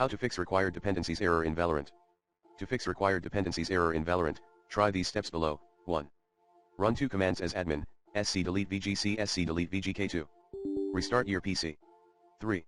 How to fix required dependencies error in Valorant. To fix required dependencies error in Valorant, try these steps below. 1. Run 2 commands as admin, sc delete vgc sc delete vgk2. Restart your PC. 3.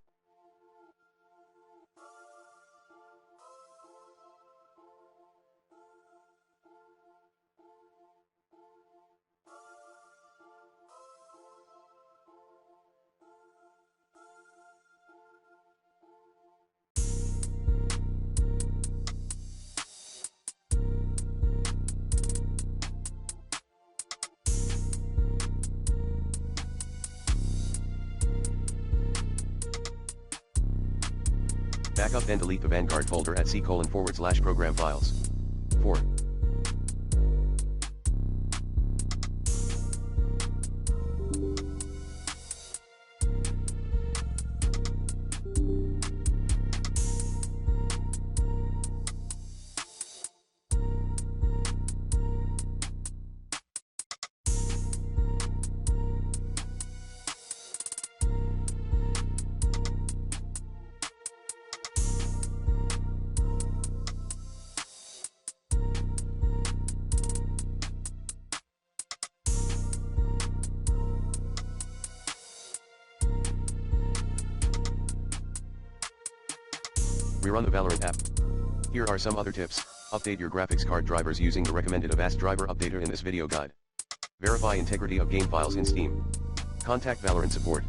Backup and delete the Vanguard folder at c:/program files. 4. Rerun the Valorant app. Here are some other tips. Update your graphics card drivers using the recommended Avast driver updater in this video guide. Verify integrity of game files in Steam. Contact Valorant support.